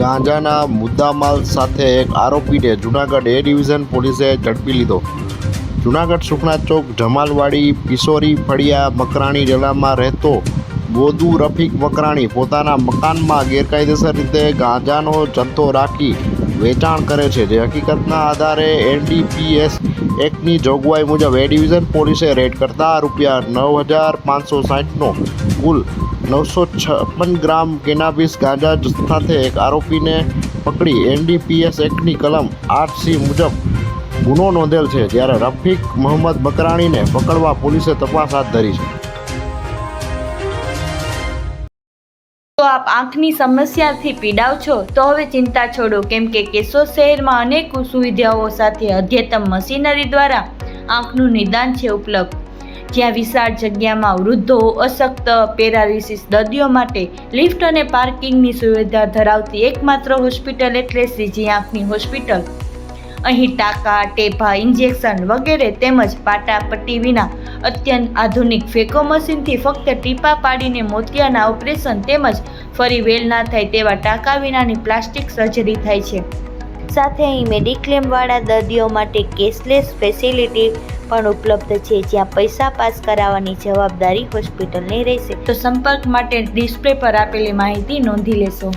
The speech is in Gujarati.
ગાંજાના મુદ્દામાલ સાથે એક આરોપીને જૂનાગઢ એ ડિવિઝન પોલીસે ઝડપી લીધો। જૂનાગઢ સુખના ચોક જમાલવાડી પિશોરી ફળિયા મકરાણી જિલ્લામાં રહેતો ગોદુ રફીક મકરાણી પોતાના મકાનમાં ગેરકાયદેસર રીતે ગાંજાનો જથ્થો રાખી વેચાણ કરે છે, જે હકીકતના આધારે એનડીપીએસ એક્ટની જોગવાઈ મુજબ એ ડિવિઝન પોલીસે રેડ કરતા ₹9,560નો કુલ 956 ગ્રામ કેનાબિસ ગાંજા સાથે એક આરોપીને પકડી એનડીપીએસ એક્ટની કલમ 8C મુજબ ગુનો નોંધેલ છે, જ્યારે રફીક મોહમ્મદ મકરાણીને પકડવા પોલીસે તપાસ હાથ ધરી છે। તો આપ આંખની સમસ્યાથી પીડાવ છો તો હવે ચિંતા છોડો, કેમ કે કેશોદ શહેરમાં અનેક સુવિધાઓ સાથે અદ્યતન મશીનરી દ્વારા આંખનું નિદાન છે ઉપલબ્ધ, જ્યાં વિશાળ જગ્યામાં વૃદ્ધો, અશક્ત, પેરાલિસિસ દર્દીઓ માટે લિફ્ટ અને પાર્કિંગની સુવિધા ધરાવતી એકમાત્ર હોસ્પિટલ એટલે શ્રીજી આંખની હોસ્પિટલ। અહીં ટાંકા, ટેપા, ઇન્જેક્શન વગેરે તેમજ પાટાપટ્ટી વિના અત્યંત આધુનિક ફેકો મશીનથી ફક્ત ટીપા પાડીને મોતિયાના ઓપરેશન તેમજ ફરી વેલ ના થાય તેવા ટાંકા વિનાની પ્લાસ્ટિક સર્જરી થાય છે। સાથે અહીં મેડિક્લેમવાળા દર્દીઓ માટે કેશલેસ ફેસિલિટી પણ ઉપલબ્ધ છે, જ્યાં પૈસા પાસ કરાવવાની જવાબદારી હોસ્પિટલની રહેશે। તો સંપર્ક માટે ડિસ્પ્લે પર આપેલી માહિતી નોંધી લેશો।